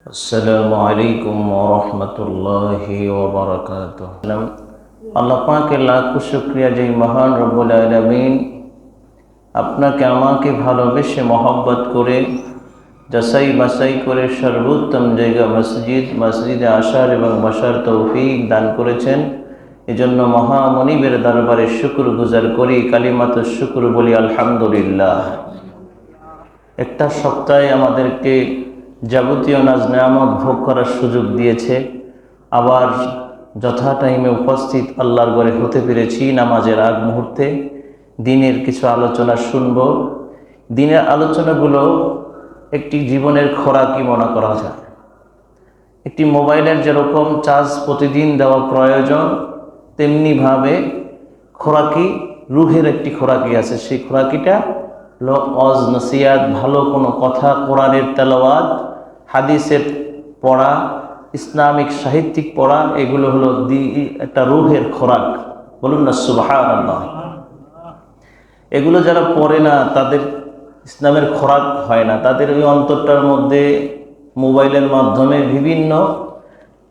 আসসালামু আলাইকুম ওয়া রাহমাতুল্লাহি ওয়া বারাকাতুহু। আল্লাহ পাকের লাখ শুকরিয়া যে মহান রব্বুল আলামিন আপনাকে আমাকে ভালোবেসে মহব্বত করে যাচাই বাছাই করে সর্বোত্তম জায়গা মসজিদে আসার এবং বসার তৌফিক দান করেছেন। এজন্য মহামনিবের দরবারে শুকর গুজার করি, কালিমাতুশ শুকর বলি আলহামদুলিল্লাহ। একটা সপ্তাহে আমাদেরকে যাবতীয় নাজ নেয়ামত ভোগ করার সুযোগ দিয়েছে। আবার যথা টাইমে উপস্থিত আল্লাহর ঘরে হতে পেরেছি নামাজের আগ মুহূর্তে। দিনের কিছু আলোচনা শুনব। দিনের আলোচনাগুলো একটি জীবনের খোরাকি মনে করা যায়। একটি মোবাইলের যেরকম চার্জ প্রতিদিন দেওয়া প্রয়োজন, তেমনিভাবে খোরাকি, রুহের একটি খোরাকি আছে। সেই খোরাকিটা হলো ওয়াজ নসিহাত, ভালো কোনো কথা, কোরআনের তেলাওয়াত, হাদিসের পড়া, ইসলামিক সাহিত্যিক পড়া। এগুলো হলো একটা রুহের খোরাক। বলুন না সুবহানাল্লাহ। এগুলো যারা পড়ে না তাদের ইসলামের খোরাক হয় না। তাদের ওই অন্তরটার মধ্যে মোবাইলের মাধ্যমে বিভিন্ন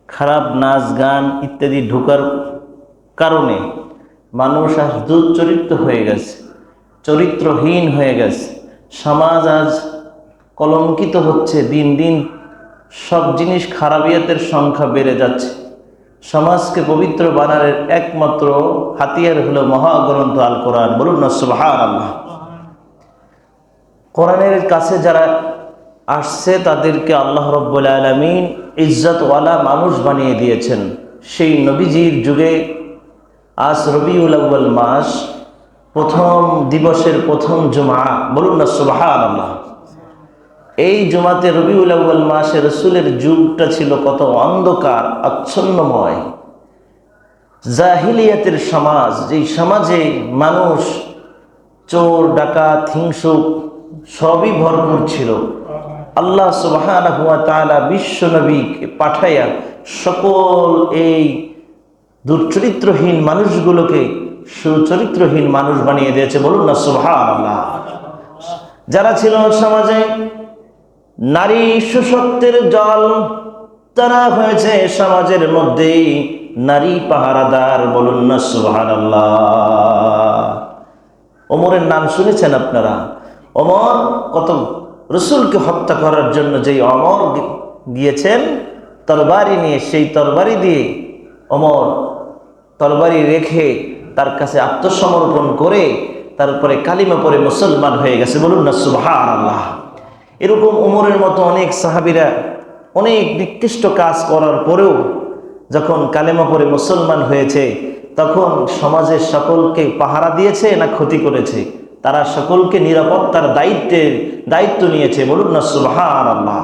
খারাপ নাচ গান ইত্যাদি ঢোকার কারণে মানুষ আজ দুশ্চরিত্র হয়ে গেছে, চরিত্রহীন হয়ে গেছে। সমাজ আজ কলঙ্কিত হচ্ছে। দিন দিন সব জিনিস খারাপিয়াতের সংখ্যা বেড়ে যাচ্ছে। সমাজকে পবিত্র বানানোর একমাত্র হাতিয়ার হলো মহাগ্রন্থ আল কোরআন। বলুন না সুবহানাল্লাহ। কোরআনের কাছে যারা আসছে তাদেরকে আল্লাহ রাব্বুল আলামিন ইজ্জতওয়ালা মানুষ বানিয়ে দিয়েছেন। সেই নবীজির যুগে আজ রবিউল আউয়াল মাস, প্রথম দিবসের প্রথম জুমা। বলুন না সুবহানাল্লাহ। এই জুমাতে রবিউল আউয়াল মাসে রাসূলের যুগটা ছিল কত অন্ধকার, আচ্ছন্নময়। জাহিলিয়াতের সমাজ, যেই সমাজে মানুষ চোর ডাকাত হিংসুক সবই ভরপুর ছিল। আল্লাহ সুবহানাহু ওয়া তাআলা বিশ্ব নবীকে পাঠাইয়া সকল এই দুর্চরিত্রহীন মানুষগুলোকে সুচরিত্রহীন মানুষ বানিয়ে দিয়েছে। বলুন না সুবহানাল্লাহ। যারা ছিল সমাজে নারী সুশক্তির জল, তারা হয়েছে সমাজের মধ্যেই নারী পাহারাদার। বলুন না সুবহানাল্লাহ। ওমরের নাম শুনেছেন আপনারা? ওমর কত রসুলকে হত্যা করার জন্য যেই ওমর গিয়েছেন তরবারি নিয়ে, সেই তরবারি দিয়ে ওমর তরবারি রেখে তার কাছে আত্মসমর্পণ করে তারপরে কালিমা পড়ে মুসলমান হয়ে গেছে। বলুন না সুবহানাল্লাহ। এরকম ওমরের মতো অনেক সাহাবীরা অনেক নিকৃষ্ট কাজ করার পরেও যখন কালেমা পড়ে মুসলমান হয়েছে, তখন সমাজের সকলকে পাহারা দিয়েছে না ক্ষতি করেছে? তারা সকলকে নিরাপত্তার দায়িত্ব নিয়েছে। বলুন না সুবহানাল্লাহ।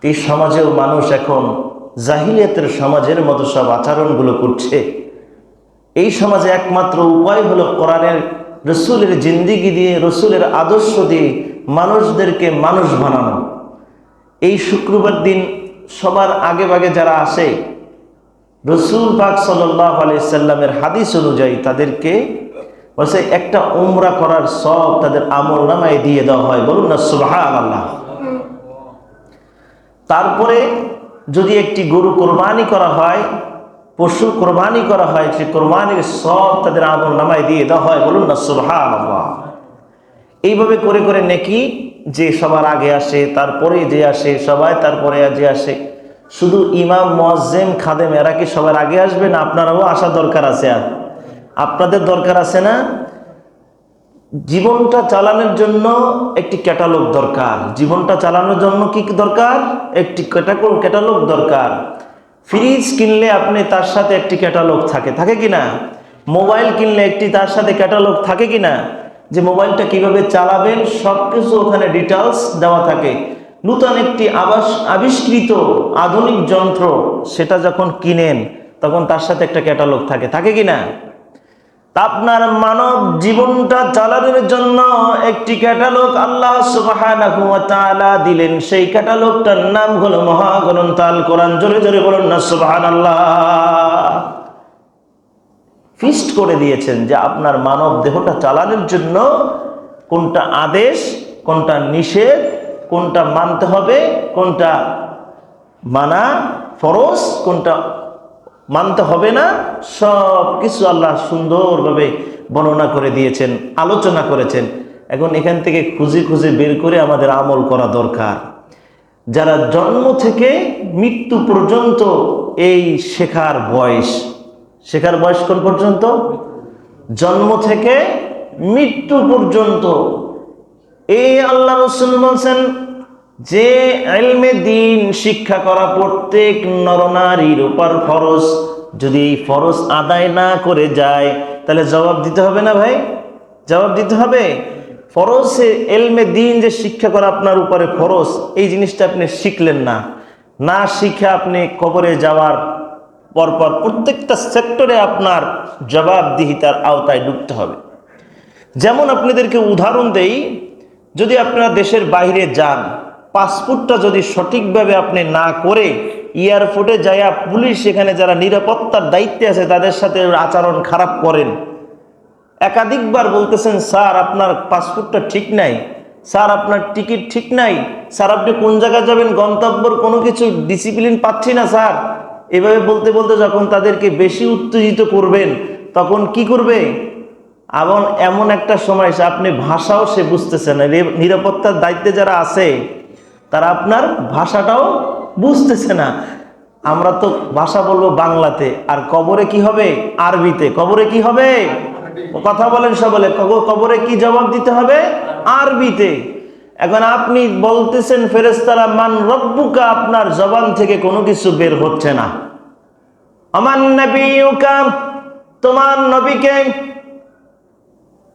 এই সমাজেও মানুষ এখন জাহিলিয়াতের সমাজের মতো সব আচরণগুলো করছে। এই সমাজে একমাত্র উপায় হলো কোরআনের, রসুলের জিন্দিগি দিয়ে, রসুলের আদর্শ দিয়ে মানুষদেরকে মানুষ বানানো। এই শুক্রবার দিন সবার আগে ভাগে যারা আসে, রসুল পাক সাল্লাল্লাহু আলাইহি সাল্লামের হাদিস অনুযায়ী তাদেরকে বলছে একটা উমরা করার সব তাদের আমল নামায় দিয়ে দেওয়া হয়। বলুন না সুবহানাল্লাহ। তারপরে যদি একটি গরু কোরবানি করা হয়, পশু কোরবানি করা হয়, সে কোরবানির সব তাদের আমল নামায় দিয়ে দেওয়া হয়। বলুন না সুবহানাল্লাহ। এইভাবে করে করে নেকি, যে সবার আগে আসে, তারপরে যে আসে, সবাই তারপরে যে আসে। শুধু ইমাম, মুয়াজ্জিন, খাদেম এরা কি সবার আগে আসবে না? আপনারাও আসা দরকার আছে। আর আপনাদের দরকার আছে না? জীবনটা চালানোর জন্য একটি ক্যাটালগ দরকার। জীবনটা চালানোর জন্য কি দরকার? একটি ক্যাটালগ দরকার। ফ্রিজ কিনলে আপনি তার সাথে একটি ক্যাটালগ থাকে কিনা? মোবাইল কিনলে একটি তার সাথে ক্যাটালগ থাকে কিনা? যে মোবাইলটা কিভাবে চালাবেন সব কিছু ওখানে ডিটেলস দেওয়া থাকে। নূতন একটি আবিষ্কৃত আধুনিক যন্ত্র, সেটা যখন কিনেন তখন তার সাথে একটা ক্যাটালগ থাকে কিনা? আপনার মানব জীবনটা চালানোর জন্য একটি ক্যাটালগ আল্লাহ সুবহানাহু ওয়া তাআলা দিলেন। সেই ক্যাটালগটার নাম হলো মহাগ্রন্থ আল কোরআন। জোরে জোরে বলুন না সুবহানাল্লাহ। ফিক্সড করে দিয়েছেন যে আপনার মানব দেহটা চালানোর জন্য কোনটা আদেশ, কোনটা নিষেধ, কোনটা মানতে হবে, কোনটা মানা ফরজ, কোনটা মানতে হবে না, সব কিছু আল্লাহ সুন্দরভাবে বর্ণনা করে দিয়েছেন, আলোচনা করেছেন। এখন এখান থেকে খুঁজে খুঁজে বের করে আমাদের আমল করা দরকার। যারা জন্ম থেকে মৃত্যু পর্যন্ত এই শেখার বয়স কোন পর্যন্ত? জন্ম থেকে মৃত্যু পর্যন্ত। এই আল্লাহ রাসূল বলছেন যে ইলমে দ্বীন শিক্ষা করা প্রত্যেক নরনারীর উপর ফরজ। যদি এই ফরজ আদায় না করে যায় তাহলে জবাব দিতে হবে না ভাই? জবাব দিতে হবে। ফরজ ইলমে দ্বীন যে শিক্ষা করা আপনার উপরে ফরজ, এই জিনিসটা আপনি শিখলেন না, না শিখে আপনি কবরে যাওয়ার পরপর প্রত্যেকটা সেক্টরে আপনার জবাবদিহিতার আওতায় ঢুকতে হবে। যেমন আপনাদেরকে উদাহরণ দেই, যদি আপনারা দেশের বাইরে যান, পাসপোর্টটা যদি সঠিকভাবে আপনি না করে এয়ারপোর্টে যাইয়া পুলিশ সেখানে যারা নিরাপত্তার দায়িত্বে আছে তাদের সাথে আচরণ খারাপ করেন, একাধিকবার বলতেছেন স্যার আপনার পাসপোর্টটা ঠিক নাই, স্যার আপনার টিকিট ঠিক নাই, স্যার আপনি কোন জায়গায় যাবেন গন্তব্যর কোনো কিছু ডিসিপ্লিন পাচ্ছি না স্যার, এভাবে বলতে বলতে যখন তাদেরকে বেশি উত্তেজিত করবেন তখন কি করবে? এবং এমন একটা সময় আপনি ভাষাও সে বুঝতেছে না, নিরাপত্তার দায়িত্বে যারা আছে তারা আপনার ভাষাটাও বুঝতেছে না। আমরা তো ভাষা বলবো বাংলাতে, আর কবরে কি হবে? আরবিতে। কবরে কি হবে? কথা বলেন সকলে, কবরে কি জবাব দিতে হবে? আরবিতে। এখন আপনি বলতেছেন ফেরেশতারা মান রব্বুকা, আপনার জবান থেকে কোনো কিছু বের হচ্ছে না। আমান নবিয়ুকা, তোমার নবীকে,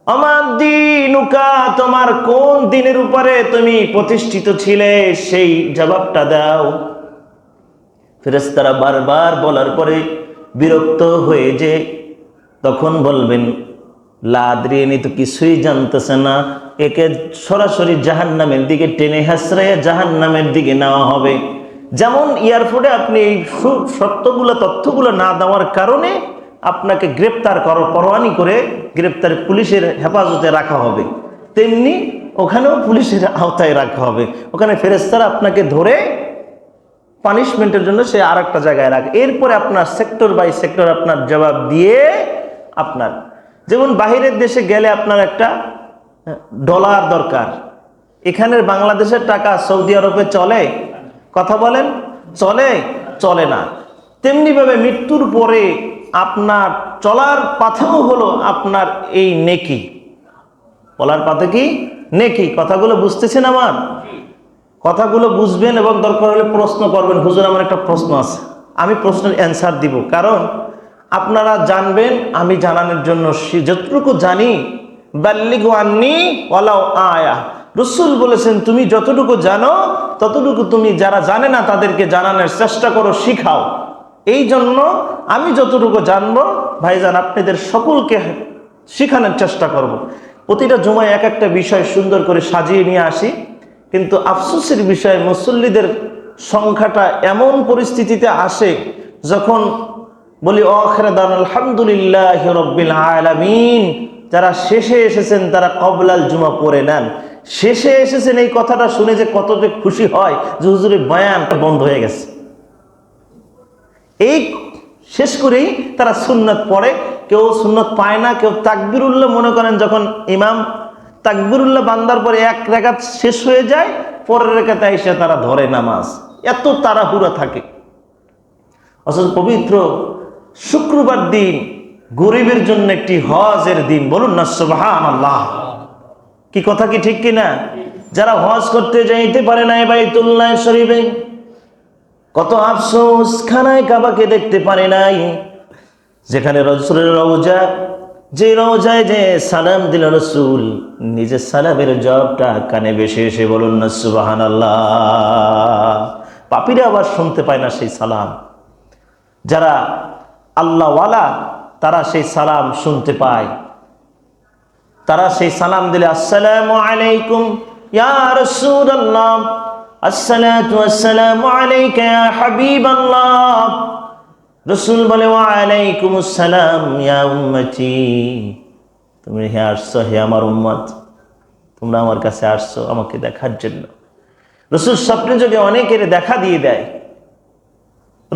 আমার দিনুকা, তোমার কোন দিনের উপরে তুমি প্রতিষ্ঠিত ছিলে সেই জবাবটা দাও। ফেরেশতারা বারবার বলার পরে বিরক্ত হয়ে যে তখন বলবেন লা আদরি, ইনি তো কিছুই জানতেছে না, একে সরাসরি জাহান্নামের দিকে টেনে হেসড়াইয়া জাহান্নামের দিকে নেওয়া হবে। যেমন এয়ারপোর্টে আপনি এই তথ্যগুলো না দেওয়ার কারণে আপনাকে গ্রেপ্তার করার পরোয়ানি করে গ্রেপ্তার পুলিশের হেফাজতে রাখা হবে, তেমনি ওখানেও পুলিশের আওতায় রাখা হবে। ওখানে ফেরেশতারা আপনাকে ধরে পানিশমেন্টের জন্য সে আর একটা জায়গায় রাখে। এরপরে আপনার সেক্টর বাই সেক্টর আপনার জবাব দিয়ে আপনার, যেমন বাহিরের দেশে গেলে আপনার একটা ডলার দরকার, এখানের বাংলাদেশের টাকা সৌদি আরবে চলে? কথা বলেন, চলে? চলে না। তেমনিভাবে মৃত্যুর পরে আপনার চলার পাথেও হলো আপনার এই নেকি, বলার পাথে কি? নেকি। কথাগুলো বুঝতেছেন আমার? কথাগুলো বুঝবেন এবং দরকার হলে প্রশ্ন করবেন, হুজুর আমার একটা প্রশ্ন আছে, আমি প্রশ্নের অ্যান্সার দিব, কারণ আপনারা জানবেন আমি জানানোর জন্য যতটুকু জানি বাল্লিগু আন্নি ওয়ালাউ আয়া। রাসূল বলেছেন তুমি যতটুকু জানো ততটুকু তুমি যারা জানে না তাদেরকে জানানোর চেষ্টা করো, শিখাও। এই জন্য আমি যতটুকু জানবো ভাইজান আপনাদের সকলকে শিখানোর চেষ্টা করব। প্রতিটা জুমায় এক একটা বিষয় সুন্দর করে সাজিয়ে নিয়ে আসি, কিন্তু আফসোসের বিষয় মুসল্লিদের সংখ্যাটা এমন পরিস্থিতিতে আসে যখন বলি আখিরাদান আলহামদুলিল্লাহি রাব্বিল আলামিন, যারা শেষে এসেছেন তারা কবলাল জুমা পড়ে নেন। শেষে এসেছেন এই কথাটা শুনে যে কতটা খুশি হয় যে হুজুরের বয়ানটা বন্ধ হয়ে গেছে, এই শেষ করেই তারা সুন্নত পড়ে। কেউ সুন্নত পায় না, কেউ তাকবিরুল্লাহ মনে করেন যখন ইমাম তাকবিরুল্লাহ বান্দার পরে এক রাকাত শেষ হয়ে যায়, পরের রাকাতে এসে তারা ধরে নামাজ, এত তাড়াহুড়া থাকে। অথচ পবিত্র শুক্রবার দিন গরিবের জন্য একটি হজের দিন, বলুন না সুবহানাল্লাহ। কি কথা কি ঠিক কিনা? যারা হজ করতে যাইতে পারে না বাইতুল্লাহ শরীফে, কত আফসোস, খানায় কাবাকে দেখতে পারে নাই, যেখানে রাসূলের রওজা, যে রওজায় যে সালাম দিল রাসূল, নিজের সালামের জবাবটা কানে ভেসে এসে বলুন না সুবহানাল্লাহ। পাপীরা আবার শুনতে পায় না সেই সালাম, যারা আল্লাহওয়ালা তারা সেই সালাম শুনতে পায়। তারা সেই সালাম দিলে আসসালামু আলাইকুম ইয়া রাসূলুল্লাহ, আসসালাতু ওয়াসসালামু আলাইকা ইয়া হাবিবাল্লাহ। রাসূল বলে ওয়া আলাইকুমুস সালাম ইয়া উম্মতি, তুমি হে আসছো হে আমার উম্মত, তোমরা আমার কাছে আসছো আমাকে দেখার জন্য। রাসূল স্বপ্নে যোগে অনেকের দেখা দিয়ে দেয়,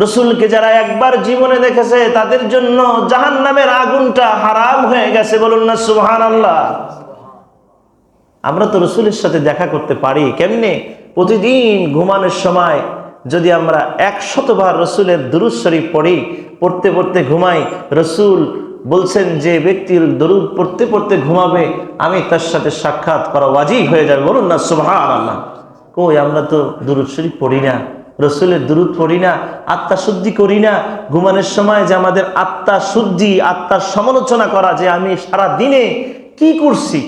রসুলকে যারা একবার জীবনে দেখেছে তাদের জন্য জাহান্নামের আগুনটা হারাম হয়ে গেছে, বলুন না সুবহানাল্লাহ। আমরা তো রসুলের সাথে দেখা করতে পারি কেমনে? প্রতিদিন ঘুমানোর সময় যদি আমরা 100 বার রসুলের দুরূদ শরীফ পড়ি, পড়তে পড়তে ঘুমাই, রসুল বলছেন যে ব্যক্তির দরুদ পড়তে পড়তে ঘুমাবে আমি তার সাথে সাক্ষাৎ করা ওয়াজিব হয়ে যাবে, বলুন না সুবহানাল্লাহ। কই আমরা তো দুরূদ শরীফ পড়ি না, রসুলের দুরূদ পড়ি না, আত্মা শুদ্ধি করি না। ঘুমানোর সময় যে আমাদের আত্মা শুদ্ধি, আত্মার সমালোচনা করা যে আমি সারা দিনে কি করছি,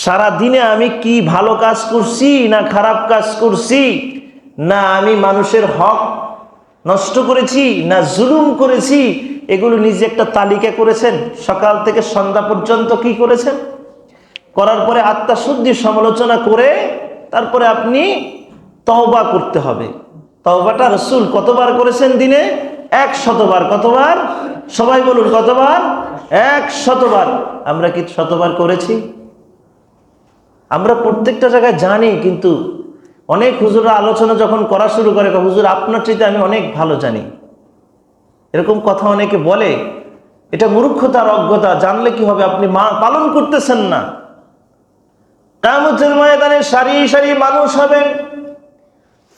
সারা দিনে আমি কি ভালো কাজ করছি না খারাপ কাজ করছি, না আমি মানুষের হক নষ্ট করেছি না জুলুম করেছি, এগুলো নিজে একটা তালিকা করেছেন। সকাল থেকে সন্ধ্যা পর্যন্ত কি করেছেন, করার পরে আত্মা শুদ্ধি সমালোচনা করে তারপরে আপনি তওবা করতে হবে। তওবাটা রসুল কতবার করেছেন দিনে? 100 বার। কতবার? সবাই বলুন কতবার? 100 বার। আমরা কি 100 বার করেছি? আমরা প্রত্যেকটা জায়গায় জানি, কিন্তু অনেক হুজুররা আলোচনা যখন করা শুরু করে, হুজুর আপনার চাইতে আমি অনেক ভালো জানি, এরকম কথা অনেকে বলে। এটা মূর্খতা আর অজ্ঞতা। জানলে কি হবে? আপনি পালন করতেছেন না। কিয়ামতের ময়দানে সারি সারি মানুষ হবেন,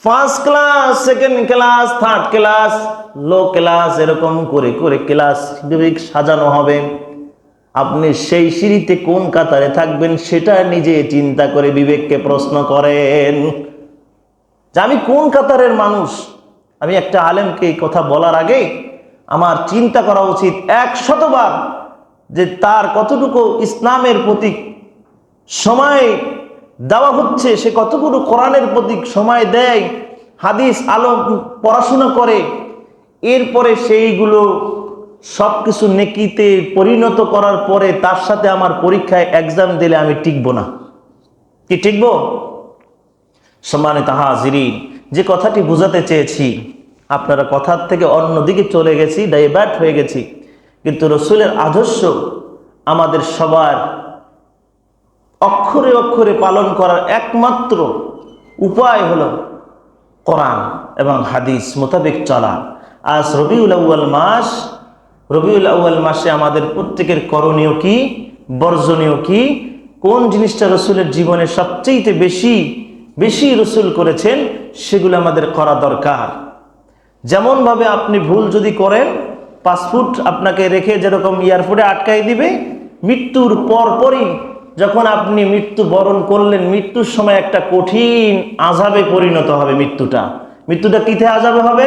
first class, second class, third class, low class, এরকম করে করে ক্লাস সাজানো হবে। আপনি সেই সিঁড়িতে কোন কাতারে থাকবেন সেটা নিজে চিন্তা করে বিবেককে প্রশ্ন করেন যে আমি কোন কাতারের মানুষ। আমি একটা আলেমকে এই কথা বলার আগে আমার চিন্তা করা উচিত 100 বার যে তার কতটুকু ইসলামের প্রতি সময় দেওয়া হচ্ছে, সে কতটুকু কোরআনের প্রতি সময় দেয়, হাদিস আলম পড়াশোনা করে, এরপরে সেইগুলো সবকিছু নেকিতে পরিণত করার পরে তার সাথে আমার পরীক্ষায় এক্সাম দিলে আমি টিকবো না। কি টিকবো? সম্মানিত হাজিরিন, যে কথাটি বুঝাতে চেয়েছি, আপনারা কথার থেকে অন্যদিকে চলে গেছি, ডাইভার্ট হয়ে গেছি। কিন্তু রসুলের আদর্শ আমাদের সবার অক্ষরে অক্ষরে পালন করার একমাত্র উপায় হলো কোরআন এবং হাদিস মোতাবেক চলা। আজ রবিউল আউয়াল মাস, রবিউল আউয়াল মাসে আমাদের প্রত্যেকের করণীয় কি, বর্জনীয় কি, কোন জিনিসটা রসুলের জীবনে সবচেয়ে বেশি বেশি রসুল করেছেন সেগুলো আমাদের করা দরকার। যেমনভাবে আপনি ভুল যদি করেন, পাসপোর্ট আপনাকে রেখে যেরকম এয়ারপোর্টে আটকাই দিবে, মৃত্যুর পরপরই যখন আপনি মৃত্যু বরণ করলেন, মৃত্যুর সময় একটা কঠিন আযাবে পরিণত হবে। মৃত্যুটা কিতে আযাবে হবে?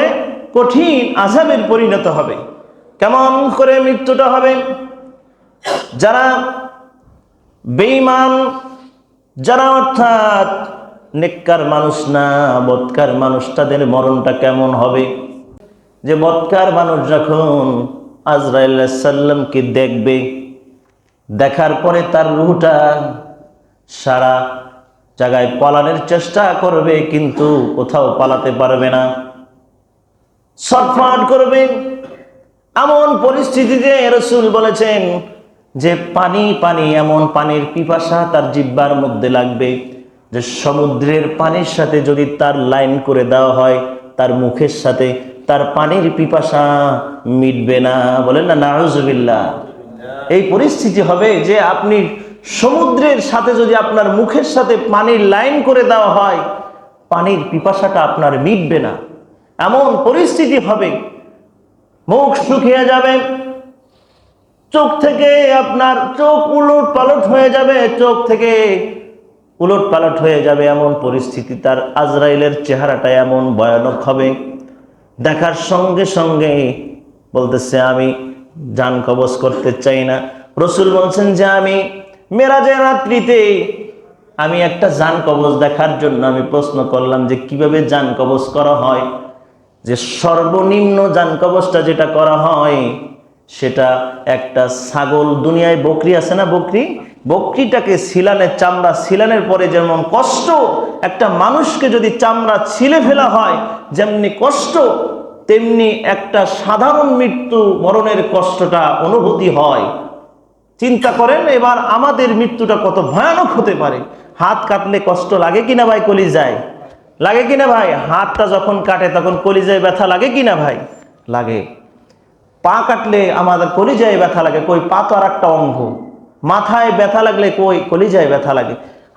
কঠিন আযাবের পরিণত হবে। কেমন করে মৃত্যুটা হবে? যারা বেঈমান, যারা অর্থাৎ নেককার মানুষ না, বদকার মানুষ, তাদের মরণটা কেমন হবে? যে বদকার মানুষ যখন আজরাইল আলাইহিস সালামকে দেখবে, দেখার পরে তার রূহটা সারা জায়গায় পালানোর চেষ্টা করবে, কিন্তু কোথাও পালাতে পারবে না, ছটফট করবে। এমন পরিস্থিতিতে রাসূল বলেছেন যে পানি পানি, এমন পানির পিপাসা তার জিহ্বার মধ্যে লাগবে যে সমুদ্রের পানির সাথে যদি তার লাইন করে দেওয়া হয়, তার মুখের সাথে তার পানির পিপাসা মিটবে না। বলেন না নাউজুবিল্লাহ। এই পরিস্থিতি হবে যে আপনি সমুদ্রের সাথে যদি আপনার মুখের সাথে পানির লাইন করে দেওয়া হয়, পানির পিপাসাটা আপনার মিটবে না। এমন পরিস্থিতি হবে, মুখ শুকিয়ে যাবে, চোখ থেকে আপনার চোখ উলট পালট হয়ে যাবে, চোখ থেকে উলট পালট হয়ে যাবে। এমন পরিস্থিতি, তার আজরাইলের চেহারাটা এমন ভয়ানক হবে, দেখার সঙ্গে সঙ্গে বলতেছে আমি জান কবজ করতে চাই না। রসুল বলছেন যে আমি মেরাজের রাত্রিতে আমি একটা জান কবজ দেখার জন্য আমি প্রশ্ন করলাম যে কিভাবে জান কবজ করা হয়। যে সর্বনিম্ন জান কবজটা যেটা করা হয় সেটা একটা ছাগল, দুনিয়ায় বকরি আছে না, বকরিটাকে ছিলানের, চামড়া ছিলানের পরে যেমন কষ্ট, একটা মানুষকে যদি চামড়া ছিলে ফেলা হয় যেমনি কষ্ট, তেমনি একটা সাধারণ মৃত্যু মরণের কষ্টটা অনুভূতি হয়। চিন্তা করেন এবার আমাদের মৃত্যুটা কত ভয়ানক হতে পারে। হাত কাটলে কষ্ট লাগে কিনা ভাই কলিজায়? লাগে কিনা ভাই? হাতটা যখন কাটে তখন কলিজায় ব্যথা লাগে কিনা ভাই? লাগে। পা কাটলে আমাদের কলিজায় ব্যথা লাগে, কই পা তো আর একটা অঙ্গ। মাথায় ব্যথা লাগলে কই কলিজায় ব্যথা লাগে।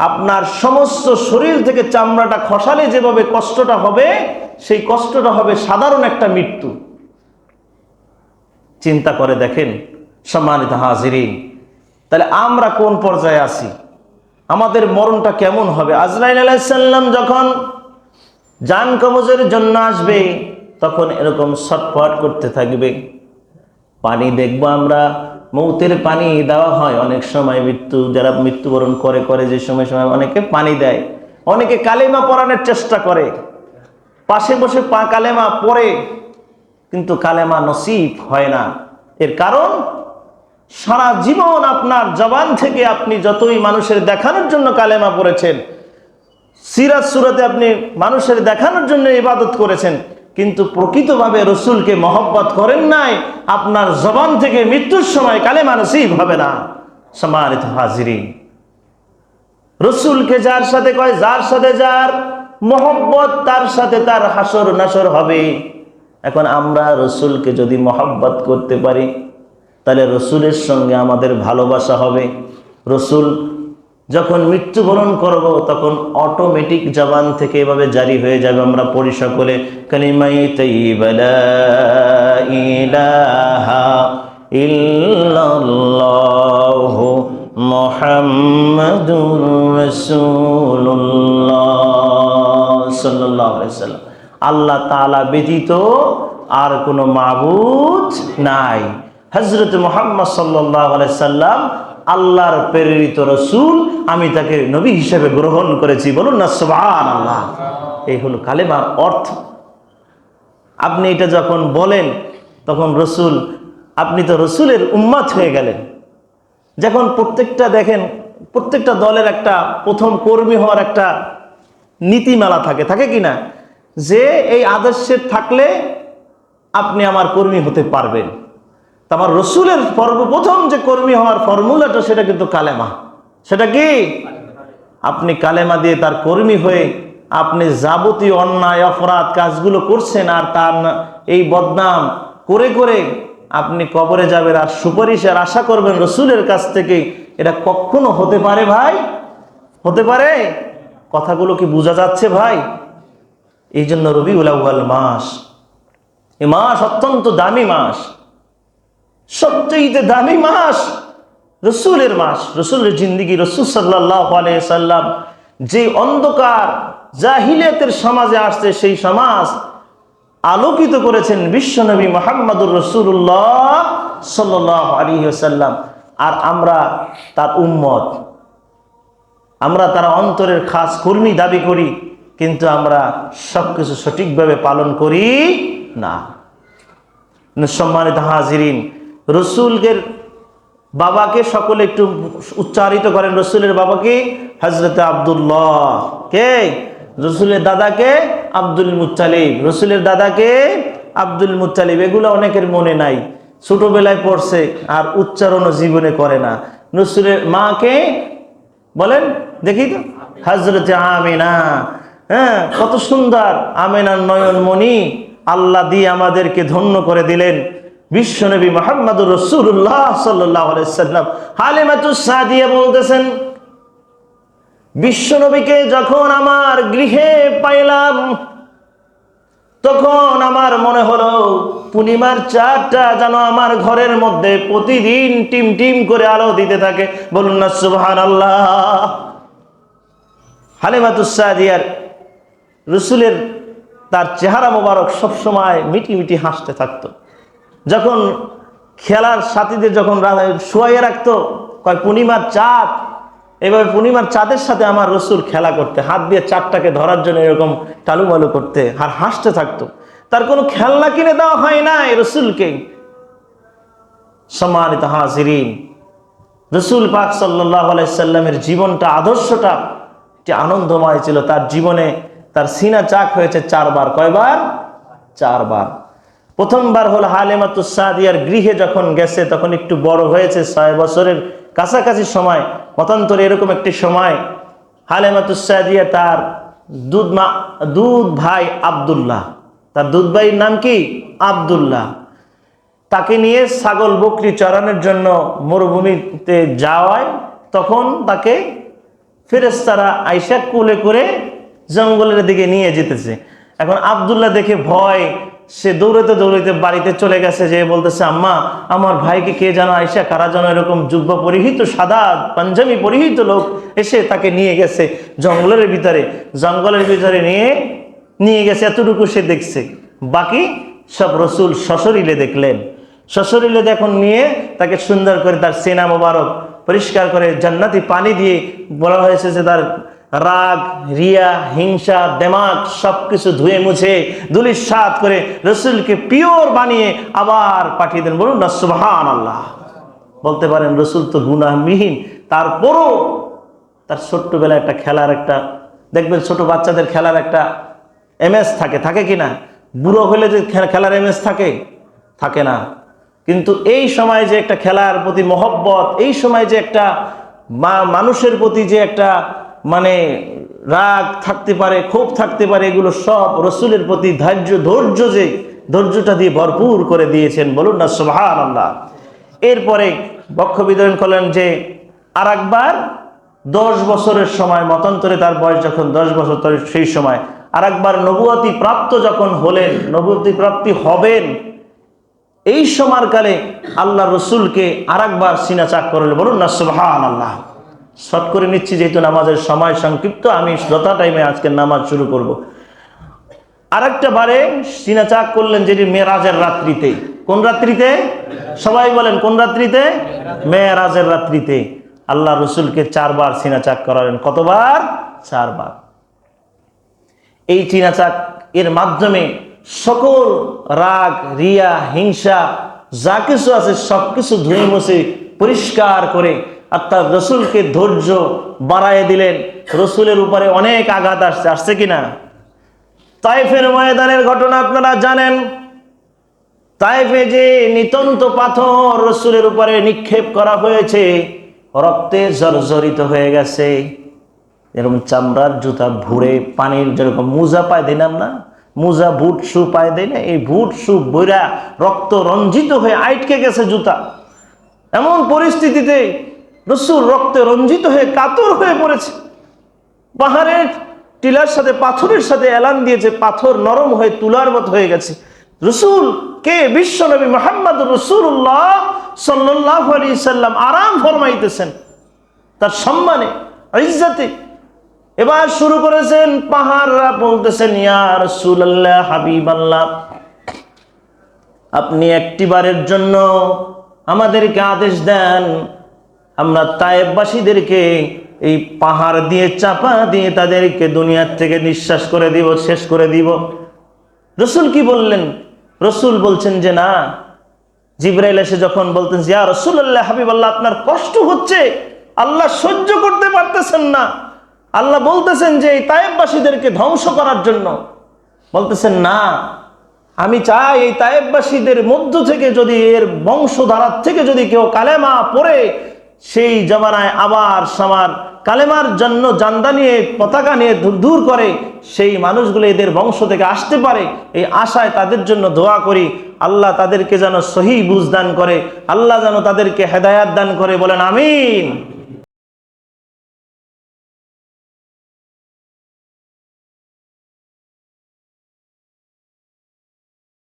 আপনার সমস্ত শরীর থেকে চামড়াটা খসালে যেভাবে কষ্টটা হবে, সেই কষ্টটা হবে সাধারণ একটা মৃত্যু। চিন্তা করে দেখেন সম্মানিত হাজিরিন, তাহলে আমরা কোন পর্যায়ে আছি? আমাদের মরণটা কেমন হবে? আজরাইল আলাইহিস সালাম যখন জান কবজের জন্য আসবে তখন এরকম ছটফট করতে থাকবে। পানি দেখবো আমরা, মৌতের পানি দেওয়া হয় অনেক সময়। যারা মৃত্যুবরণ করে যে সময় অনেকে পানি দেয়, অনেকে কালেমা পড়ানোর চেষ্টা করে, পাশে বসে কালেমা পড়ে, কিন্তু কালেমা নসিব হয় না। এর কারণ সারা জীবন আপনার জবান থেকে আপনি যতই মানুষের দেখানোর জন্য কালেমা পড়েছেন, সিরাত সুরাতে আপনি মানুষের দেখানোর জন্য ইবাদত করেছেন, কিন্তু প্রকৃতভাবে রসুলকে মহব্বত করেন নাই, আপনার জবান থেকে মৃত্যুর সময় কালেমা নসিব হবে না। সম্মানিত হাজিরিন, রসুলকে যার সাথে কয়, যার সাথে যার মহব্বত তার সাথে তার হাসর নাসর হবে। এখন আমরা রসুলকে যদি মহব্বত করতে পারি তাহলে রসুলের সঙ্গে আমাদের ভালোবাসা হবে। রসুল যখন মৃত্যুবরণ করব তখন অটোমেটিক জবান থেকে এভাবে জারি হয়ে যাবে, আমরা পড়ি সকলে, কালিমায়ে তাইয়্যিবা লা ইলাহা ইল্লাল্লাহু মুহাম্মাদুর রাসূলুল্লাহ সাল্লাল্লাহু আলাইহি ওয়াসাল্লাম। আল্লাহ তাআলা ব্যতীত আর কোনো মাবুদ নাই। হযরত মুহাম্মদ সাল্লাল্লাহু আলাইহি সাল্লাম আল্লাহর প্রেরিত রসুল, আমি তাকে নবী হিসেবে গ্রহণ করেছি। বলুন না সুবহানাল্লাহ। এই হলো কালেমার অর্থ। আপনি এটা যখন বলেন তখন রসুল, আপনি তো রসুলের উম্মত হয়ে গেলেন। যখন প্রত্যেকটা দেখেন, প্রত্যেকটা দলের একটা প্রথম কর্মী হওয়ার একটা নীতিমালা থাকে কিনা, যে এই আদর্শের থাকলে আপনি আমার কর্মী হতে পারবেন। আমার রসুলের সর্বপ্রথম যে কর্মী হওয়ার ফর্মুলাটা, সেটা কিন্তু কালেমা। সেটা কি? আপনি কালেমা দিয়ে তার কর্মী হয়ে আপনি যাবতীয় অন্যায় অপরাধ কাজগুলো করছেন, আর তার এই বদনাম করে করে আপনি কবরে যাবেন আর সুপারিশের আশা করবেন রসুলের কাছ থেকে। এটা কখনো হতে পারে ভাই? হতে পারে? কথাগুলো কি বোঝা যাচ্ছে ভাই? এই জন্য রবিউল আউয়াল মাস, এই মাস অত্যন্ত দামি মাস, সবচেয়ে দামি মাস, রসুলের মাস, রসুলের জিন্দিগি। রসুল সাল্লাল্লাহু আলাইহি সাল্লাম যে অন্ধকার জাহিলিয়াতের সমাজে আসছে, সেই সমাজ আলোকিত করেছেন বিশ্বনবী মুহাম্মদুর রাসূলুল্লাহ সাল্লাল্লাহু আলাইহি ওয়াসাল্লাম। আর আমরা তার উম্মত, আমরা তার অন্তরের খাস কর্মী দাবি করি, কিন্তু আমরা সবকিছু সঠিকভাবে পালন করি না। সম্মানিত হাজিরিন, রসুলের বাবাকে সকলে একটু উচ্চারিত করেন। রসুলের বাবাকে হযরত আব্দুল্লাহ। কে? রসুলের দাদাকে আব্দুল মুত্তালিব। রসুলের দাদাকে আব্দুল মুত্তালিব। এগুলো অনেকের মনে নাই, ছোটবেলায় পড়ছে আর উচ্চারণও জীবনে করে না। রসুলের মাকে বলেন দেখি তো, হযরত আমিনা। হ্যাঁ, কত সুন্দর আমিনার নয়নমণি আল্লাহ দিয়ে আমাদেরকে ধন্য করে দিলেন। বিশ্বনবী মুহাম্মদুর রাসূলুল্লাহ সাল্লাল্লাহু আলাইহি সাল্লাম হালিমাতুস সাদিয়া বলতেছেন, বিশ্বনবীকে যখন আমার গৃহে পাইলাম তখন আমার মনে হলো পূর্ণিমার চাঁদটা যেন আমার ঘরের মধ্যে প্রতিদিন টিম টিম করে আলো দিতে থাকে। বলুন না সুবহানাল্লাহ। হালিমাতুস সাদিয়ার রসুলের তার চেহারা মোবারক সবসময় মিটি মিটি হাসতে থাকতো। যখন খেলার সাথীদের যখন শুয়াইয়ে রাখতো, কয় পূর্ণিমার চাঁদ, এভাবে পূর্ণিমার চাঁদের সাথে আমার রসুল খেলা করতে, হাত দিয়ে চাঁদটাকে ধরার জন্য এরকম টালুমালু করতে আর হাসতে থাকতো। তার কোনো খেলনা কিনে দেওয়া হয় না এই রসুলকে। সম্মানিত হাজিরিন, রসুল পাক সাল্লাল্লাহু আলাইহি সাল্লামের জীবনটা, আদর্শটা যে আনন্দময় ছিল। তার জীবনে তার সিনা চাক হয়েছে 4 বার। কয়বার? 4 বার। প্রথমবার হলো হালিমাতুস সাদিয়ার গৃহে যখন গেছে, তখন একটু বড় হয়েছে, 6 বছরের কাছাকাছি সময়, মতান্তরে এরকম একটি সময় হালিমাতুস সাদিয়া তার দুধ ভাই আব্দুল্লাহ, তার দুধ ভাইয়ের নাম কি? আব্দুল্লাহ। তাকে নিয়ে ছাগল বকরি চরানোর জন্য মরুভূমিতে যাওয়ায় তখন তাকে ফেরেশতারা আইসা কোলে করে জঙ্গলের দিকে নিয়ে যেতেছে। এখন আব্দুল্লাহ দেখে ভয়, সে দৌড়াতে দৌড়াতে বাড়িতে চলে গেছে, যে বলতেছে, আম্মা আমার ভাইকে কে যেন আইসা, কারা যেন এরকম জুব্বা পরিহিত সাদা পাঞ্জাবি পরিহিত লোক এসে তাকে নিয়ে গেছে জঙ্গলের ভিতরে নিয়ে গেছে। এতটুকু সে দেখছে, বাকি সব রসুল সশরীরে দেখলেন। সশরীরে দেখুন নিয়ে তাকে সুন্দর করে তার সিনা মোবারক পরিষ্কার করে জান্নাতি পানি দিয়ে বলা হয়েছে যে তার রাগ, রিয়া, হিংসা, দেমাগ সবকিছু ধুয়ে মুছে ধুলির সাত করে রসুলকে পিওর বানিয়ে আবার পাঠিয়ে দেন। বলুন না সুবহানাল্লাহ। বলতে পারেন রসুল তো গুনাহবিহীন, তারপরও তার ছোট্টবেলায় একটা খেলার একটা, দেখবেন ছোট বাচ্চাদের খেলার একটা এমএস থাকে কি না? বুড়ো হলে যে খেলার এমএস থাকে না। কিন্তু এই সময় যে একটা খেলার প্রতি মহব্বত, এই সময় যে একটা মানুষের প্রতি যে একটা মানে রাগ থাকতে পারে, ক্ষোভ থাকতে পারে, এগুলো সব রসুলের প্রতি ধৈর্যটা দিয়ে ভরপুর করে দিয়েছেন। বলুন না সুবহানাল্লাহ। এরপরে বক্ষ বিতরণ করলেন যে আর একবার 10 বছরের সময় মতান্তরে, তার বয়স যখন 10 বছর, সেই সময় আর একবার নবুয়তি প্রাপ্ত যখন হলেন, নবুয়তি প্রাপ্তি হবেন, এই সময়কালে আল্লাহ রসুলকে আর একবার সিনা চাক করলেন। বলুন না সুবহানাল্লাহ। শর্ট করে নিচ্ছি যেহেতু নামাজের সময় সংক্ষিপ্ত, আমি যথা টাইমে আজকের নামাজ শুরু করব। আরেকটা বারে সিনা চাক করলেন, যেটি মেরাজের রাত্রিতে। কোন রাত্রিতে? সবাই বলেন কোন রাত্রিতে? মেরাজের রাত্রিতে আল্লাহ রসুলকে 4 বার সিনা চাক করালেন। কতবার? 4 বার। এই সিনা চাক এর মাধ্যমে সকল রাগ, রিয়া, হিংসা যা কিছু আছে সবকিছু ধুয়ে মুছে পরিষ্কার করে অর্থাৎ রসুলকে ধৈর্য বাড়ায় দিলেন। রসুলের উপরে অনেক আঘাত আসছে কিনা? তায়েফের ময়দানের ঘটনা আপনারা জানেন। তায়েফে যে নিতন্ত পাথর রসুলের উপরে নিক্ষেপ করা হয়েছে, রক্তে জর্জরিত হয়ে গেছে। এরকম চামড়ার জুতা ভুড়ে পানির যেরকম মোজা পায় দিলাম না, মোজা বুট শু পায় দেয় না, এই বুট শু বইরা রক্ত রঞ্জিত হয়ে আটকে গেছে জুতা। এমন পরিস্থিতিতে রসুল রক্তে রঞ্জিত হয়ে কাতর হয়ে পড়েছে। পাহাড়ের টিলার সাথে পাথরের সাথে এলান দিয়েছে, পাথর নরম হয়ে তুলার মতো হয়ে গেছে। রসুল কে? বিশ্বনবী মুহাম্মদ রাসূলুল্লাহ সাল্লাল্লাহু আলাইহি সাল্লাম আরাম ফরমাইতেছেন তার সম্মানে, ইজ্জতে। এবার শুরু করেছেন, পাহাড়রা বলতেছেন, ইয়া রাসূলুল্লাহ, হাবিবাল্লাহ, আপনি একটিবারের জন্য আমাদেরকে আদেশ দেন, আমরা তায়েফবাসীদেরকে এই পাহাড় দিয়ে চাপা দিয়ে তাদেরকে দুনিয়ার থেকে নিঃশ্বাস করে দিব, শেষ করে দিব। রসুল কি বললেন? রসুল বলছেন যে না। জিবরাইল এসে যখন বলতেন, ইয়া রাসূলুল্লাহ, হাবিবাল্লাহ, আপনার কষ্ট হচ্ছে, আল্লাহ সহ্য করতে পারতেছেন না, আল্লাহ বলতেছেন যে এই তায়েফবাসীদেরকে ধ্বংস করার জন্য। বলতেছেন না, আমি চাই এই তায়েফবাসীদের মধ্য থেকে যদি, এর বংশধারার থেকে যদি কেউ কালেমা পড়ে সেই জামানায় আবার সমান কালেমার জন্য জান্দা নিয়ে পতাকা নিয়ে দূর করে, সেই মানুষগুলো এদের বংশ থেকে আসতে পারে, এই আশায় তাদের জন্য দোয়া করি। আল্লাহ তাদেরকে যেন সহি বুঝ দান করে, আল্লাহ যেন তাদেরকে হেদায়াত দান করে। বলেন আমিন।